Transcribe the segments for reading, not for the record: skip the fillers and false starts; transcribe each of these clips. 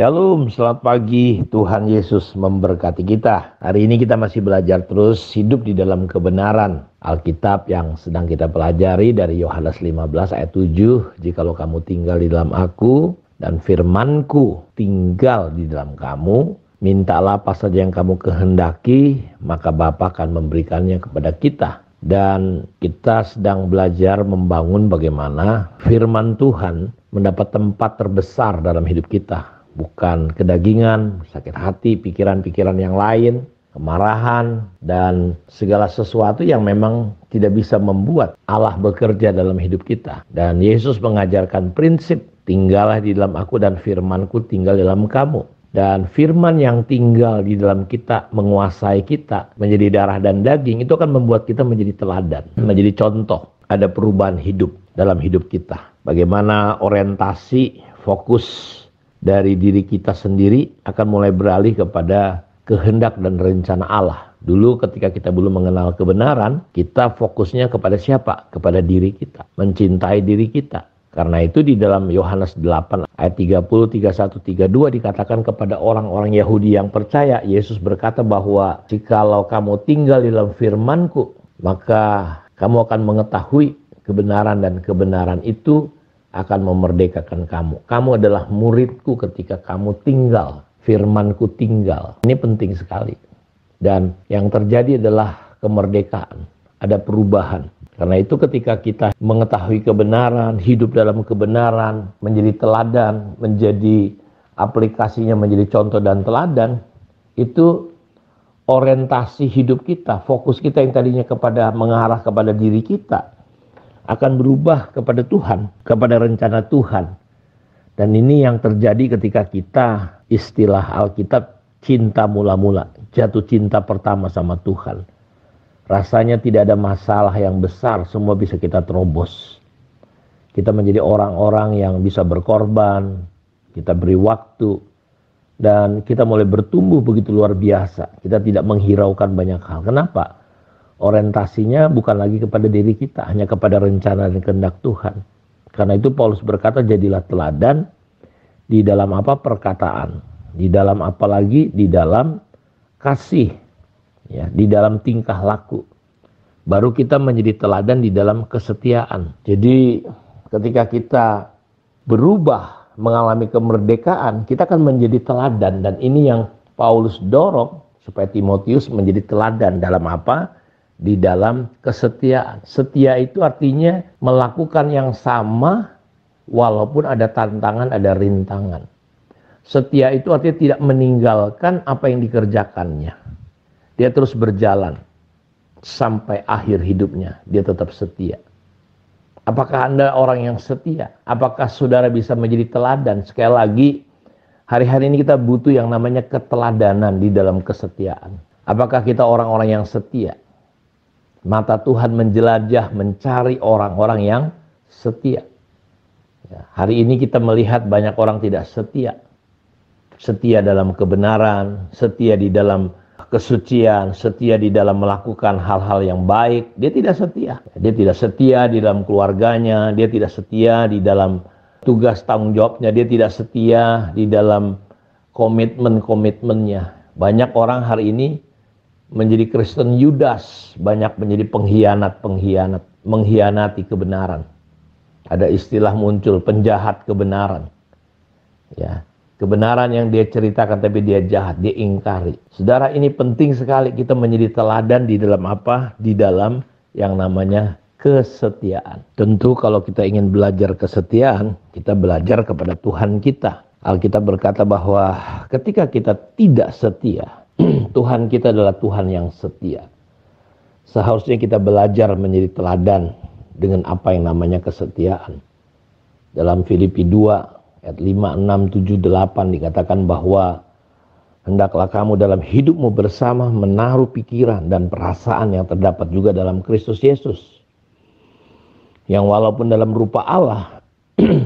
Shalom, selamat pagi. Tuhan Yesus memberkati kita. Hari ini kita masih belajar terus hidup di dalam kebenaran. Alkitab yang sedang kita pelajari dari Yohanes 15 ayat 7. Jikalau kamu tinggal di dalam aku dan firmanku tinggal di dalam kamu, mintalah apa saja yang kamu kehendaki, maka Bapa akan memberikannya kepada kita. Dan kita sedang belajar membangun bagaimana firman Tuhan mendapat tempat terbesar dalam hidup kita. Bukan kedagingan, sakit hati, pikiran-pikiran yang lain, kemarahan, dan segala sesuatu yang memang tidak bisa membuat Allah bekerja dalam hidup kita. Dan Yesus mengajarkan prinsip, tinggallah di dalam aku dan firmanku tinggal di dalam kamu. Dan firman yang tinggal di dalam kita, menguasai kita, menjadi darah dan daging, itu akan membuat kita menjadi teladan, menjadi contoh. Ada perubahan hidup dalam hidup kita. Bagaimana orientasi, fokus dari diri kita sendiri akan mulai beralih kepada kehendak dan rencana Allah. Dulu ketika kita belum mengenal kebenaran, kita fokusnya kepada siapa? Kepada diri kita, mencintai diri kita. Karena itu di dalam Yohanes 8 ayat 30, 31, 32 dikatakan kepada orang-orang Yahudi yang percaya, Yesus berkata bahwa jikalau kamu tinggal di dalam firman-Ku, maka kamu akan mengetahui kebenaran dan kebenaran itu akan memerdekakan kamu. Kamu adalah muridku ketika kamu tinggal, firmanku tinggal. Ini penting sekali. Dan yang terjadi adalah kemerdekaan, ada perubahan. Karena itu ketika kita mengetahui kebenaran, hidup dalam kebenaran, menjadi teladan, menjadi aplikasinya menjadi contoh dan teladan, itu orientasi hidup kita, fokus kita yang tadinya kepada mengarah kepada diri kita, akan berubah kepada Tuhan, kepada rencana Tuhan. Dan ini yang terjadi ketika kita, istilah Alkitab, cinta mula-mula, jatuh cinta pertama sama Tuhan. Rasanya tidak ada masalah yang besar, semua bisa kita terobos. Kita menjadi orang-orang yang bisa berkorban, kita beri waktu, dan kita mulai bertumbuh begitu luar biasa. Kita tidak menghiraukan banyak hal. Kenapa? Orientasinya bukan lagi kepada diri kita, hanya kepada rencana dan kehendak Tuhan. Karena itu Paulus berkata, jadilah teladan di dalam apa? Perkataan, di dalam apa lagi? Di dalam kasih, ya, di dalam tingkah laku. Baru kita menjadi teladan di dalam kesetiaan. Jadi ketika kita berubah, mengalami kemerdekaan, kita akan menjadi teladan. Dan ini yang Paulus dorong supaya Timotius menjadi teladan dalam apa? Di dalam kesetiaan. Setia itu artinya melakukan yang sama walaupun ada tantangan, ada rintangan. Setia itu artinya tidak meninggalkan apa yang dikerjakannya. Dia terus berjalan sampai akhir hidupnya. Dia tetap setia. Apakah Anda orang yang setia? Apakah saudara bisa menjadi teladan? Sekali lagi, hari-hari ini kita butuh yang namanya keteladanan di dalam kesetiaan. Apakah kita orang-orang yang setia? Mata Tuhan menjelajah, mencari orang-orang yang setia. Ya, hari ini kita melihat banyak orang tidak setia. Setia dalam kebenaran, setia di dalam kesucian, setia di dalam melakukan hal-hal yang baik. Dia tidak setia. Dia tidak setia di dalam keluarganya, dia tidak setia di dalam tugas tanggung jawabnya, dia tidak setia di dalam komitmen-komitmennya. Banyak orang hari ini menjadi Kristen Yudas, banyak menjadi pengkhianat, mengkhianati kebenaran. Ada istilah muncul, penjahat kebenaran. Ya, kebenaran yang dia ceritakan tapi dia jahat, dia ingkari. Saudara, ini penting sekali kita menjadi teladan di dalam apa? Di dalam yang namanya kesetiaan. Tentu kalau kita ingin belajar kesetiaan, kita belajar kepada Tuhan kita. Alkitab berkata bahwa ketika kita tidak setia, Tuhan kita adalah Tuhan yang setia. Seharusnya kita belajar menjadi teladan dengan apa yang namanya kesetiaan. Dalam Filipi 2 ayat 5, 6, 7, 8 dikatakan bahwa hendaklah kamu dalam hidupmu bersama menaruh pikiran dan perasaan yang terdapat juga dalam Kristus Yesus. Yang walaupun dalam rupa Allah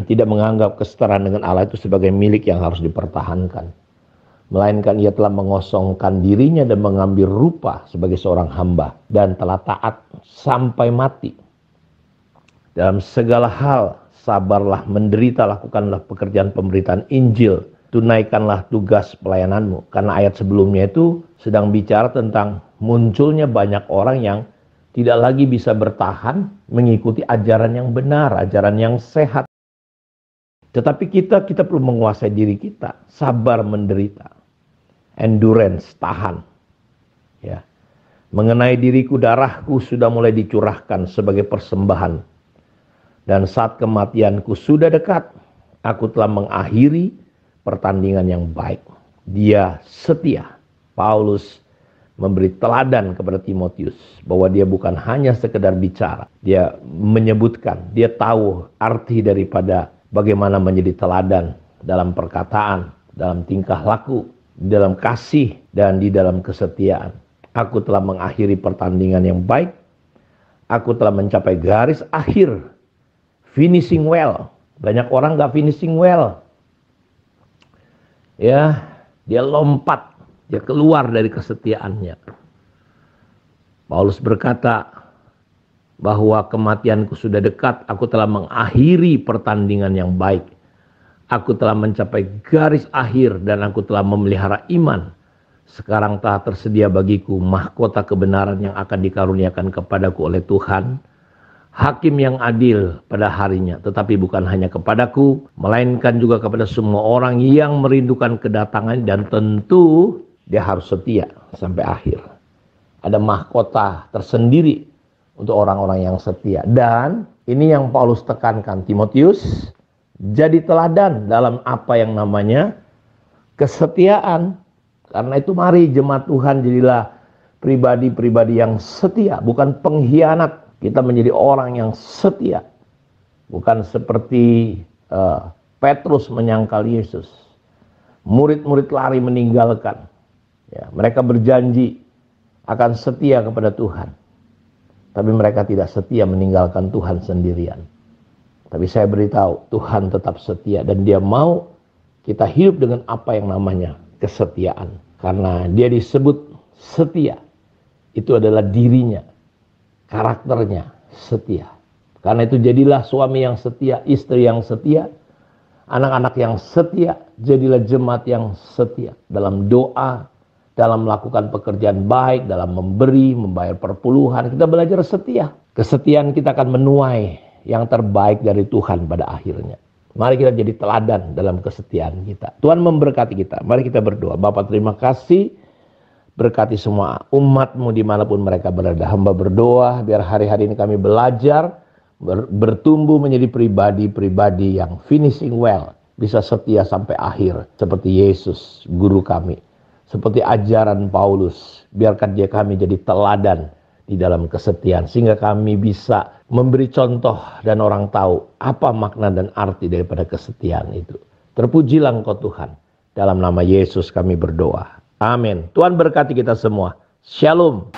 tidak menganggap kesetaraan dengan Allah itu sebagai milik yang harus dipertahankan. Melainkan ia telah mengosongkan dirinya dan mengambil rupa sebagai seorang hamba dan telah taat sampai mati. Dalam segala hal sabarlah, menderita, lakukanlah pekerjaan pemberitaan Injil tunaikanlah tugas pelayananmu. Karena ayat sebelumnya itu sedang bicara tentang munculnya banyak orang yang tidak lagi bisa bertahan mengikuti ajaran yang benar, ajaran yang sehat. Tetapi kita perlu menguasai diri kita, sabar menderita, endurance, tahan. Ya. Mengenai diriku, darahku sudah mulai dicurahkan sebagai persembahan. Dan saat kematianku sudah dekat, aku telah mengakhiri pertandingan yang baik. Dia setia. Paulus memberi teladan kepada Timotius bahwa dia bukan hanya sekedar bicara. Dia menyebutkan, dia tahu arti daripada bagaimana menjadi teladan dalam perkataan, dalam tingkah laku, dalam kasih, dan di dalam kesetiaan. Aku telah mengakhiri pertandingan yang baik. Aku telah mencapai garis akhir. Finishing well. Banyak orang gak finishing well. Ya, dia lompat. Dia keluar dari kesetiaannya. Paulus berkata bahwa kematianku sudah dekat. Aku telah mengakhiri pertandingan yang baik. Aku telah mencapai garis akhir dan aku telah memelihara iman. Sekarang telah tersedia bagiku mahkota kebenaran yang akan dikaruniakan kepadaku oleh Tuhan, hakim yang adil pada harinya, tetapi bukan hanya kepadaku, melainkan juga kepada semua orang yang merindukan kedatangan, dan tentu dia harus setia sampai akhir. Ada mahkota tersendiri untuk orang-orang yang setia. Dan ini yang Paulus tekankan, Timotius, jadi teladan dalam apa yang namanya kesetiaan. Karena itu mari jemaat Tuhan jadilah pribadi-pribadi yang setia, bukan pengkhianat. Kita menjadi orang yang setia. Bukan seperti Petrus menyangkal Yesus. Murid-murid lari meninggalkan. Ya, mereka berjanji akan setia kepada Tuhan. Tapi mereka tidak setia meninggalkan Tuhan sendirian. Tapi saya beritahu, Tuhan tetap setia dan dia mau kita hidup dengan apa yang namanya kesetiaan. Karena dia disebut setia. Itu adalah dirinya, karakternya setia. Karena itu jadilah suami yang setia, istri yang setia, anak-anak yang setia, jadilah jemaat yang setia. Dalam doa, dalam melakukan pekerjaan baik, dalam memberi, membayar perpuluhan, kita belajar setia. Kesetiaan kita akan menuai yang terbaik dari Tuhan pada akhirnya. Mari kita jadi teladan dalam kesetiaan kita. Tuhan memberkati kita. Mari kita berdoa. Bapa, terima kasih. Berkati semua umat-Mu dimanapun mereka berada. Hamba berdoa biar hari-hari ini kami belajar, bertumbuh menjadi pribadi-pribadi yang finishing well. Bisa setia sampai akhir. Seperti Yesus, guru kami. Seperti ajaran Paulus. Biarkan dia kami jadi teladan di dalam kesetiaan. Sehingga kami bisa memberi contoh dan orang tahu apa makna dan arti daripada kesetiaan itu. Terpujilah Engkau Tuhan. Dalam nama Yesus kami berdoa. Amin. Tuhan berkati kita semua. Shalom.